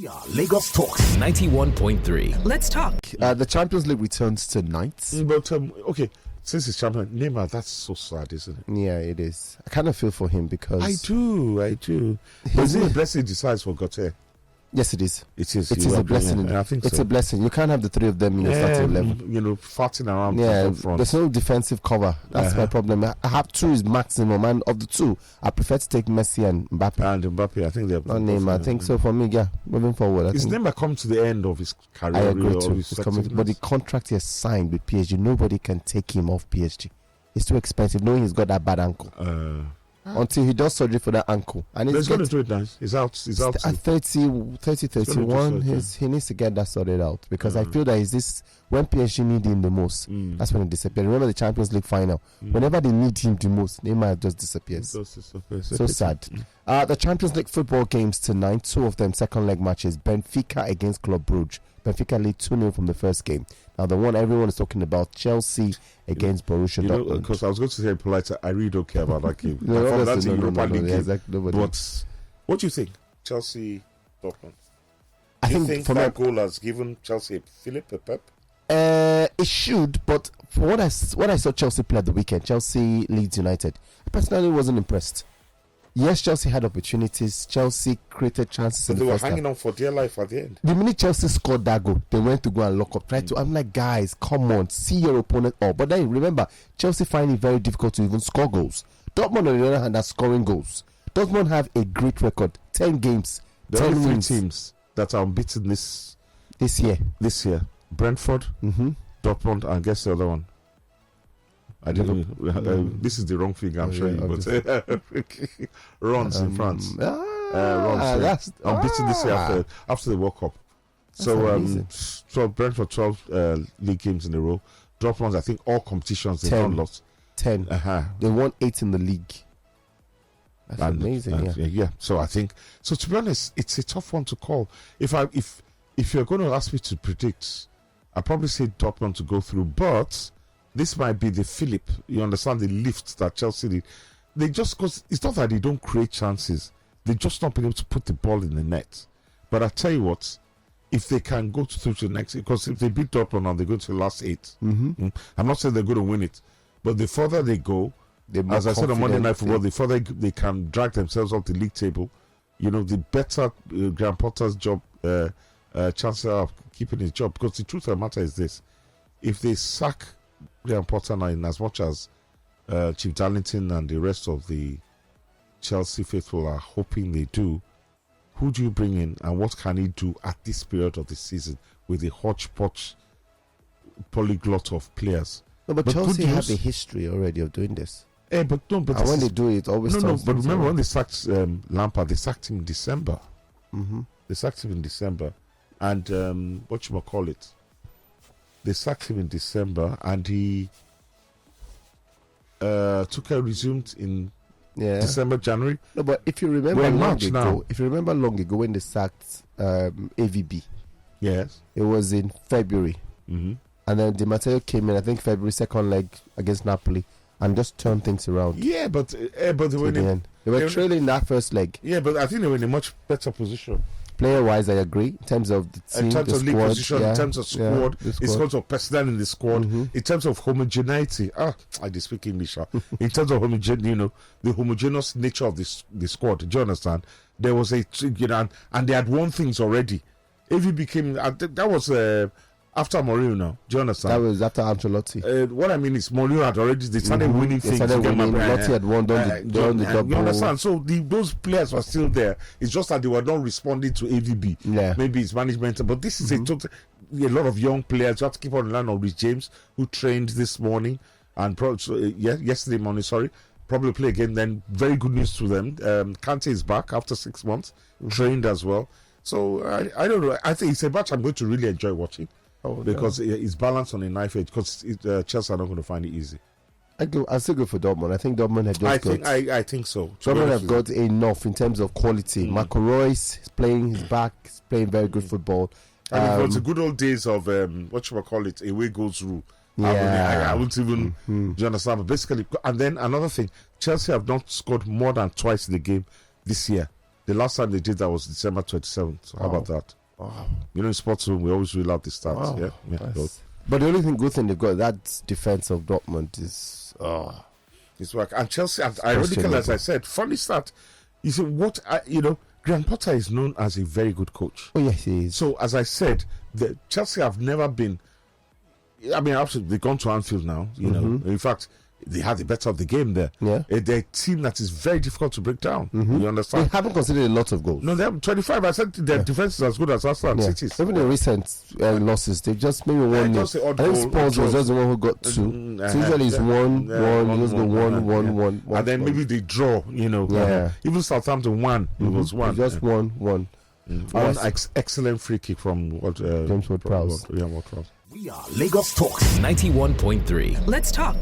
We are Lagos Talks 91.3. Let's talk. The Champions League returns tonight. But, okay, since it's champion, Neymar, that's so sad, isn't it? Yeah, it is. I kind of feel for him because... I do. But is it a blessing in disguise for Gautier? Yes, it is. It is. It is a blessing. I think it's so. a blessing. You can't have the three of them in your starting 11. You know, farting around. Yeah, front. there's no defensive cover. That's my problem. I have two is maximum, and of the two, I prefer to take Messi and Mbappe. And Mbappe, I think they're not Neymar. I think so for me. Yeah, moving forward. Is Neymar come to the end of his career? I agree too. But the contract he has signed with PSG, nobody can take him off PSG. It's too expensive, knowing he's got that bad ankle. Until he does surgery for that ankle. And he's going to do it now. He's out. At 31, he needs to get that sorted out. Because I feel that is this, when PSG need him the most, that's when he disappears. Remember the Champions League final? Whenever they need him the most, Neymar just disappears. So sad. The Champions League football games tonight, two of them second leg matches. Benfica against Club Brugge. Benfica lead 2-0 from the first game. Now the one everyone is talking about, Chelsea against Borussia Dortmund. Because I was going to say polite, I really don't care about that game. That's a Europa League game. Exactly, but what do you think, Chelsea Dortmund? I think that goal has given Chelsea a fillip, a pep? It should, but for what I saw Chelsea play at the weekend, Chelsea Leeds United, I personally wasn't impressed. Yes, Chelsea had opportunities. Chelsea created chances. But they were hanging on for dear life at the end. The minute Chelsea scored that goal, they went to go and lock up. I'm like, guys, come on, see your opponent up. But then remember, Chelsea find it very difficult to even score goals. Dortmund, on the other hand, are scoring goals. Dortmund have a great record: 10 games, there 10 are 3 wins. teams that are unbeaten this year. Brentford, Dortmund, and guess the other one. I didn't. This is the wrong thing, I'm showing you, but runs in France. Runs unbeaten this year after the World Cup. So Brentford 12 league games in a row. Dortmund, I think all competitions they've not lost. 10. They won 8 in the league. That's amazing. Yeah. So I think to be honest, it's a tough one to call. If you're going to ask me to predict, I'd probably say Dortmund to go through, but this might be the fillip. You understand the lift that Chelsea did. They just, because it's not that they don't create chances, they just not been able to put the ball in the net. But I tell you what, if they can go through to the next, because if they beat Dortmund now, they go to the last 8. I'm not saying they're going to win it, but the further they go, as I said on Monday Night Football, the further they can drag themselves off the league table, the better Graham Potter's job, chances of keeping his job. Because the truth of the matter is this: if they sack Graham Potter now, in as much as Chief Darlington and the rest of the Chelsea faithful are hoping they do, who do you bring in and what can he do at this period of the season with a hodgepodge polyglot of players? No, but Chelsea have a history already of doing this. But when they do it, always but remember when they sacked Lampard, they sacked him in December. They sacked him in December, and they sacked him in December, and he resumed in December, January. No, but if you remember long ago when they sacked AVB, yes, it was in February, and then Di Matteo came in, I think February second leg against Napoli, and just turned things around. Yeah, but they were trailing that first leg. Yeah, but I think they were in a much better position. Player-wise, I agree. In terms of the team, in terms of league squad, position, in terms of squad, in terms of personnel in the squad, in terms of homogeneity. I do speak English. In terms of the homogeneous nature of the squad. Do you understand? There was and they had won things already. AV became that was after Mourinho now. Do you understand? That was after Ancelotti. What I mean is Mourinho had already started winning things. Lotti had won, done the job. You understand? So those players were still there. It's just that they were not responding to AVB. Yeah. Maybe it's management. But this is a lot of young players. You have to keep on the line of Rich James, who trained this morning and yesterday morning. Sorry, probably play again. Then very good news to them. Kante is back after 6 months, trained as well. So I don't know. I think it's a match I'm going to really enjoy watching. Because it's balanced on a knife edge. Because Chelsea are not going to find it easy. I still go for Dortmund. I think Dortmund have just I think so. Dortmund have got enough in terms of quality. Marco Reus is playing his back. He's playing very good football. I mean, it was the good old days of away goals rule. I wouldn't even. Do you understand? But basically, and then another thing: Chelsea have not scored more than twice in the game this year. The last time they did that was December 27th. So how about that? You know, in sports room, we always reel out the stats. Yeah. Good. But the only good thing they've got, that defense of Dortmund is it's work. And Chelsea, ironically, as I said, funny stat. You see, Graham Potter is known as a very good coach. Oh yes, he is. So as I said, the Chelsea have never been. I mean, absolutely, they've gone to Anfield now. You know, in fact, they had the better of the game there. Yeah, they're a team that is very difficult to break down. You understand? They haven't considered a lot of goals. No, they have 25. I said their defense is as good as Arsenal and City's. Even the recent losses, they've just maybe won. I think Spurs was just the one who got 2. So usually it's 1-1. You just go 1-1. And then maybe they draw. You know, even Southampton won. It was 1. Just 1-1. One excellent free kick from James Ward-Prowse. We are Lagos Talks 91.3. Let's talk.